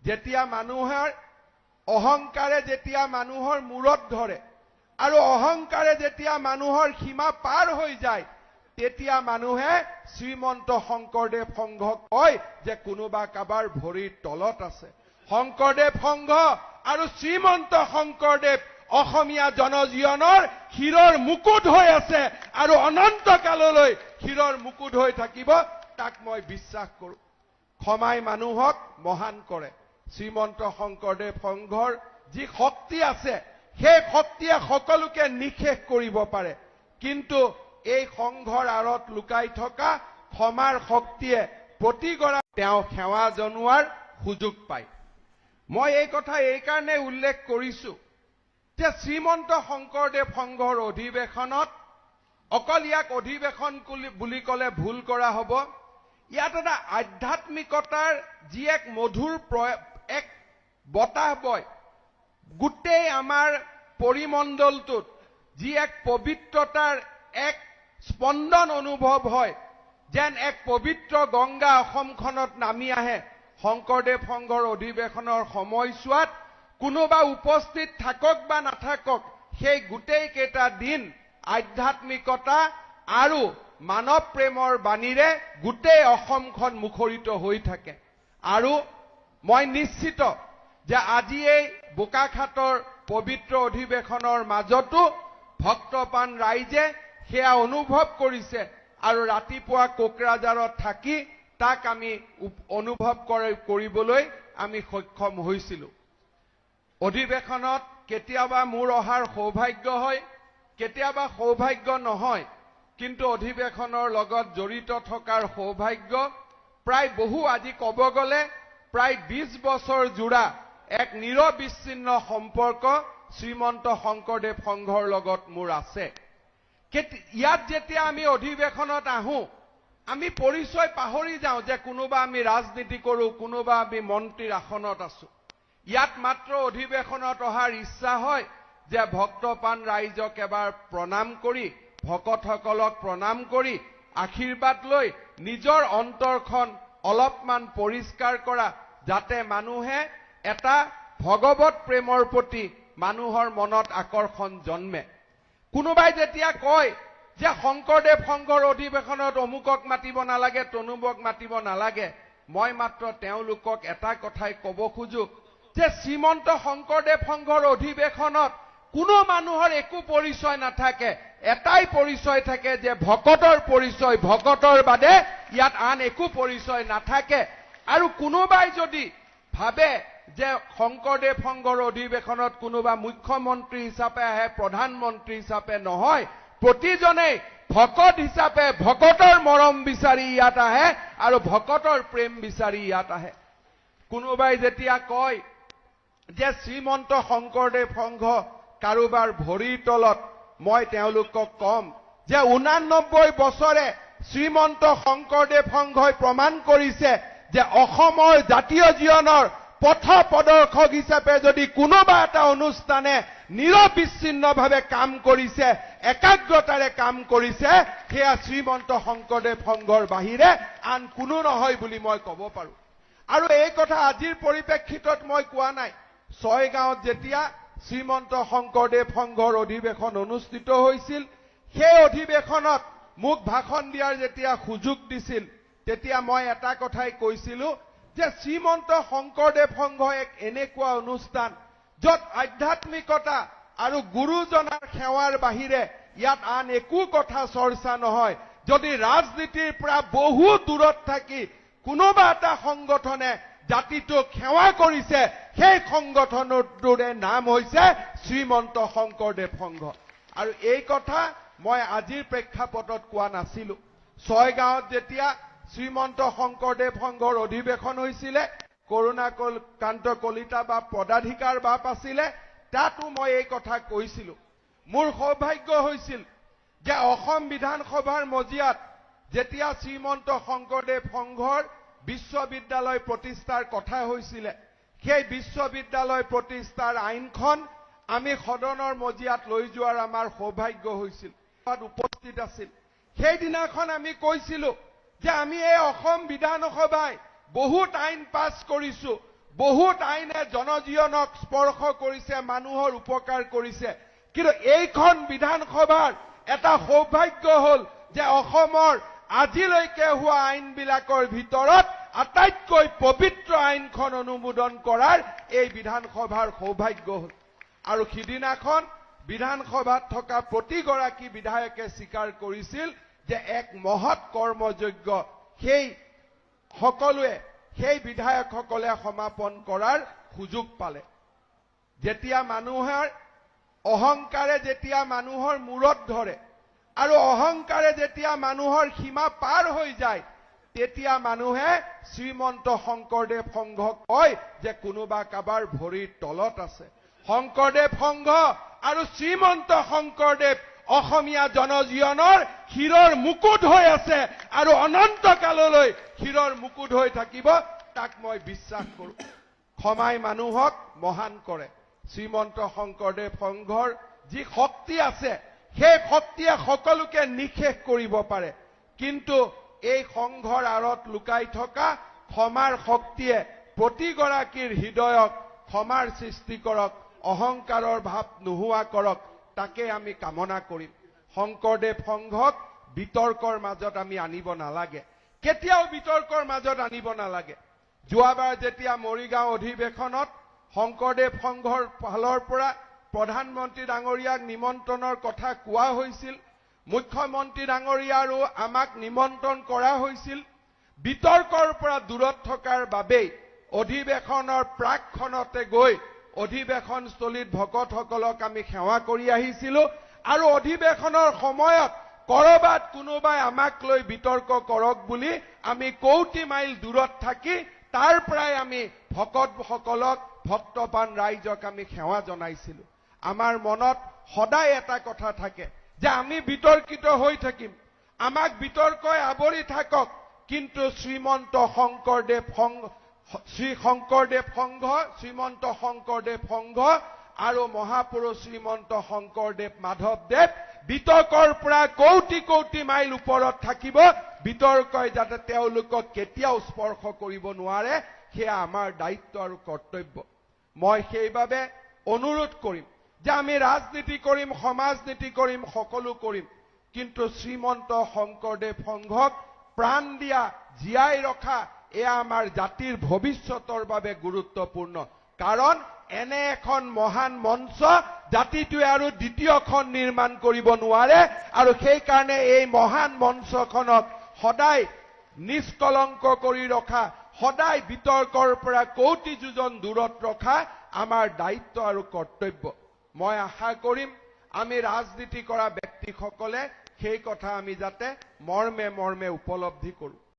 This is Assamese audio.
যেতিয়া মানুহৰ অহংকাৰে যেতিয়া মানুহৰ মূৰত ধৰে আৰু অহংকাৰে যেতিয়া মানুহৰ সীমা পাৰ হৈ যায় তেতিয়া মানুহে শ্ৰীমন্ত শংকৰদেৱ সংঘক কয় যে কোনোবা কাবাৰ ভৰিৰ তলত আছে। শংকৰদেৱ সংঘ আৰু শ্ৰীমন্ত শংকৰদেৱ অসমীয়া জনজীৱনৰ শিৰৰ মুকুট হৈ আছে আৰু অনন্ত কাললৈ শিৰৰ মুকুট হৈ থাকিব, তাক মই বিশ্বাস কৰোঁ। ক্ষমাই মানুহক মহান কৰে। শ্ৰীমন্ত শংকৰদেৱ সংঘৰ যি শক্তি আছে সেই শক্তিয়ে সকলোকে নিঃশেষ কৰিব পাৰে, কিন্তু এই সংঘৰ আঁৰত লুকাই থকা ক্ষমাৰ শক্তিয়ে প্ৰতিগৰাকী তেওঁ সেৱা জনোৱাৰ সুযোগ পায়। মই এই কথা এইকাৰণে উল্লেখ কৰিছো যে শ্ৰীমন্ত শংকৰদেৱ সংঘৰ অধিৱেশনত অকল ইয়াক অধিৱেশন বুলি ক'লে ভুল কৰা হ'ব। ইয়াত এটা আধ্যাত্মিকতাৰ যি এক মধুৰ এক বতাহ বয়, গোটেই আমাৰ পৰিমণ্ডলটোত যি এক পবিত্ৰতাৰ এক স্পন্দন অনুভৱ হয়, যেন এক পবিত্ৰ গংগা অসমখনত নামি আহে। শংকৰদেৱ সংঘৰ অধিৱেশনৰ সময়ছোৱাত কোনোবা উপস্থিত থাকক বা নাথাকক, সেই গোটেই কেইটা দিন আধ্যাত্মিকতা আৰু মানৱ প্ৰেমৰ বাণীৰে গোটেই অসমখন মুখৰিত হৈ থাকে। আৰু মই নিশ্চিত যে আজি এই বোকাখাতৰ পবিত্ৰ অধিৱেশনৰ মাজতো ভক্তপ্ৰাণ ৰাইজে সেয়া অনুভৱ কৰিছে আৰু ৰাতিপুৱা কোকৰাঝাৰত থাকি তাক আমি অনুভৱ কৰিবলৈ আমি সক্ষম হৈছিলোঁ। অধিৱেশনত কেতিয়াবা মোৰ অহাৰ সৌভাগ্য হয়, কেতিয়াবা সৌভাগ্য নহয়, কিন্তু অধিৱেশনৰ লগত জড়িত থকাৰ সৌভাগ্য প্ৰায় বহু, আজি ক'ব গ'লে প্ৰায় 20 বছৰ জোৰা এক নিৰবিচ্ছিন্ন সম্পৰ্ক শ্ৰীমন্ত শংকৰদেৱ সংঘৰ লগত মোৰ আছে। ইয়াত যেতিয়া আমি অধিৱেশনত আহোঁ, আমি পৰিচয় পাহৰি যাওঁ যে কোনোবা আমি ৰাজনীতি কৰোঁ, কোনোবা আমি মন্ত্ৰীৰ আসনত আছোঁ। ইয়াত মাত্ৰ অধিৱেশনত অহাৰ ইচ্ছা হয় যে ভক্তপ্ৰাণ ৰাইজক এবাৰ প্ৰণাম কৰি, ভকতসকলক প্ৰণাম কৰি আশীৰ্বাদ লৈ নিজৰ অন্তৰখন অলপমান পৰিষ্কাৰ কৰা, যাতে মানুহে এটা ভগৱত প্ৰেমৰ প্ৰতি মানুহৰ মনত আকৰ্ষণ জন্মে। কোনোবাই যেতিয়া কয় যে শংকৰদেৱ সংঘৰ অধিৱেশনত অমুকক মাতিব নালাগে, তনুবক মাতিব নালাগে, মই মাত্ৰ তেওঁলোকক এটা কথাই ক'ব খোজো যে শ্ৰীমন্ত শংকৰদেৱ সংঘৰ অধিৱেশনত কোনো মানুহৰ একো পৰিচয় নাথাকে, এটাই পৰিচয় থাকে যে ভকতৰ পৰিচয়, ভকতৰ বাদে ইয়াত আন একো পৰিচয় নাথাকে। আৰু কোনোবাই যদি ভাবে যে শংকৰদেৱ সংঘৰ অধিৱেশনত কোনোবা মুখ্যমন্ত্ৰী হিচাপে আহে, প্ৰধানমন্ত্ৰী হিচাপে নহয়, প্ৰতিজনেই ভকত হিচাপে ভকতৰ মৰম বিচাৰি ইয়াত আহে আৰু ভকতৰ প্ৰেম বিচাৰি ইয়াত আহে। কোনোবাই যেতিয়া কয় যে শ্ৰীমন্ত শংকৰদেৱ সংঘ কাৰোবাৰ ভৰিৰ তলত, মই তেওঁলোকক কম যে 89 বছৰে শ্ৰীমন্ত শংকৰদেৱ সংঘই প্ৰমাণ কৰিছে যে অসমৰ জাতীয় জীৱনৰ পথ প্ৰদৰ্শক হিচাপে যদি কোনোবা এটা অনুষ্ঠানে নিৰবিচ্ছিন্নভাৱে কাম কৰিছে, একাগ্ৰতাৰে কাম কৰিছে, সেয়া শ্ৰীমন্ত শংকৰদেৱ সংঘৰ বাহিৰে আন কোনো নহয় বুলি মই ক'ব পাৰোঁ। আৰু এই কথা আজিৰ পৰিপ্ৰেক্ষিতত মই কোৱা নাই। ছয়গাঁৱত যেতিয়া শ্ৰীমন্ত শংকৰদেৱ সংঘৰ অধিৱেশন অনুষ্ঠিত হৈছিল, সেই অধিৱেশনত মোক ভাষণ দিয়াৰ যেতিয়া সুযোগ দিছিল, তেতিয়া মই এটা কথাই কৈছিলোঁ যে শ্ৰীমন্ত শংকৰদেৱ সংঘ এক এনেকুৱা অনুষ্ঠান য'ত আধ্যাত্মিকতা আৰু গুৰুজনাৰ সেৱাৰ বাহিৰে ইয়াত আন একো কথা চৰ্চা নহয়। যদি ৰাজনীতিৰ পৰা বহু দূৰত থাকি কোনোবা এটা সংগঠনে জাতিটোক সেৱা কৰিছে, সেই সংগঠনটোৰে নাম হৈছে শ্ৰীমন্ত শংকৰদেৱ সংঘ। আৰু এই কথা মই আজিৰ প্ৰেক্ষাপটত কোৱা নাছিলোঁ। ছয়গাঁৱত যেতিয়া শ্ৰীমন্ত শংকৰদেৱ সংঘৰ অধিৱেশন হৈছিলে, কৰুণাকান্ত কলিতা বা পদাধিকাৰ বাপ আছিলে, তাতো মই এই কথা কৈছিলোঁ। মোৰ সৌভাগ্য হৈছিল যে অসম বিধানসভাৰ মজিয়াত যেতিয়া শ্ৰীমন্ত শংকৰদেৱ সংঘৰ বিশ্ববিদ্যালয় প্ৰতিষ্ঠাৰ কথা হৈছিলে, সেই বিশ্ববিদ্যালয় প্ৰতিষ্ঠাৰ আইনখন আমি সদনৰ মজিয়াত লৈ যোৱাৰ আমাৰ সৌভাগ্য হৈছিল, উপস্থিত আছিল। সেইদিনাখন আমি কৈছিলোঁ যে আমি এই অসম বিধানসভাই বহুত আইন পাছ কৰিছোঁ, বহুত আইনে জনজীৱনক স্পৰ্শ কৰিছে, মানুহৰ উপকাৰ কৰিছে। কিন্তু এইখন বিধানসভাৰ এটা সৌভাগ্য হ'ল যে অসমৰ আজিলৈকে হোৱা আইনবিলাকৰ ভিতৰত আটাইতকৈ পবিত্ৰ আইনখন অনুমোদন কৰাৰ এই বিধানসভাৰ সৌভাগ্য হ'ল। আৰু সিদিনাখন বিধানসভাত থকা প্ৰতিগৰাকী বিধায়কে স্বীকাৰ কৰিছিল যে এক মহৎ কৰ্মযজ্ঞ সেই সকলোৱে সেই বিধায়কসকলে সমাপন কৰাৰ সুযোগ পালে। যেতিয়া মানুহৰ অহংকাৰে যেতিয়া মানুহৰ মূৰত ধৰে আৰু অহংকাৰে যেতিয়া মানুহৰ সীমা পাৰ হৈ যায়, তেতিয়া মানুহে শ্ৰীমন্ত শংকৰদেৱ সংঘক কয় যে কোনোবা কাবাৰ ভৰিৰ তলত আছে। শংকৰদেৱ সংঘ আৰু শ্ৰীমন্ত শংকৰদেৱ অসমীয়া জনজীৱনৰ শিৰৰ মুকুট হৈ আছে আৰু অনন্ত কাললৈ শিৰৰ মুকুট হৈ থাকিব, তাক মই বিশ্বাস কৰোঁ। ক্ষমাই মানুহক মহান কৰে। শ্ৰীমন্ত শংকৰদেৱ সংঘৰ যি শক্তি আছে, সেই শক্তিয়ে সকলোকে নিঃশেষ কৰিব পাৰে, কিন্তু এই সংঘৰ আঁৰত লুকাই থকা ক্ষমাৰ শক্তিয়ে প্ৰতিগৰাকীৰ হৃদয়ক ক্ষমাৰ সৃষ্টি কৰক, অহংকাৰৰ ভাৱ নোহোৱা কৰক, তাকে আমি কামনা কৰিম। শংকৰদেৱ সংঘক বিতৰ্কৰ মাজত আমি আনিব নালাগে, কেতিয়াও বিতৰ্কৰ মাজত আনিব নালাগে। যোৱাবাৰ যেতিয়া মৰিগাঁও অধিৱেশনত শংকৰদেৱ সংঘৰ ফালৰ পৰা প্ৰধানমন্ত্ৰী ডাঙৰীয়াক নিমন্ত্ৰণৰ কথা কোৱা হৈছিল, মুখ্যমন্ত্ৰী ডাঙৰীয়াৰো আমাক নিমন্ত্ৰণ কৰা হৈছিল, বিতৰ্কৰ পৰা দূৰত থকাৰ বাবেই অধিৱেশনৰ প্ৰাকখনতে গৈ অধিৱেশনস্থলীত ভকতসকলক আমি সেৱা কৰি আহিছিলোঁ। আৰু অধিৱেশনৰ সময়ত কৰবাত কোনোবাই আমাক লৈ বিতৰ্ক কৰক বুলি আমি কৌটি মাইল দূৰত থাকি তাৰ পৰাই আমি ভকতসকলক, ভক্তপান ৰাইজক আমি সেৱা জনাইছিলোঁ। আমাৰ মনত সদায় এটা কথা থাকে যে আমি বিতৰ্কিত হৈ থাকিম, আমাক বিতৰ্কই আৱৰি থাকক, কিন্তু শ্ৰীমন্ত শংকৰদেৱ সংঘ, শ্ৰীমন্ত শংকৰদেৱ সংঘ আৰু মহাপুৰুষ শ্ৰীমন্ত শংকৰদেৱ মাধৱদেৱ বিতৰ্কৰ পৰা কৌটি কৌটি মাইল ওপৰত থাকিব। বিতৰ্কই যাতে তেওঁলোকক কেতিয়াও স্পৰ্শ কৰিব নোৱাৰে, সেয়া আমাৰ দায়িত্ব আৰু কৰ্তব্য। মই সেইবাবে অনুৰোধ কৰিম যে আমি ৰাজনীতি কৰিম, সমাজনীতি কৰিম, সকলো কৰিম, কিন্তু শ্ৰীমন্ত শংকৰদেৱ সংঘক প্ৰাণ দিয়া, জীয়াই ৰখা, এয়া আমাৰ জাতিৰ ভৱিষ্যতৰ বাবে গুৰুত্বপূৰ্ণ। কাৰণ এনে এখন মহান মঞ্চ জাতিটোৱে আৰু দ্বিতীয়খন নিৰ্মাণ কৰিব নোৱাৰে, আৰু সেইকাৰণে এই মহান মঞ্চখনক সদায় নিষ্কলংক কৰি ৰখা, সদায় বিতৰ্কৰ পৰা কৌটি যোজন দূৰত ৰখা আমাৰ দায়িত্ব আৰু কৰ্তব্য। মই আশা কৰিম আমি ৰাজনীতি কৰা ব্যক্তিসকলে সেই কথা আমি যাতে মৰ্মে মৰ্মে উপলব্ধি কৰোঁ।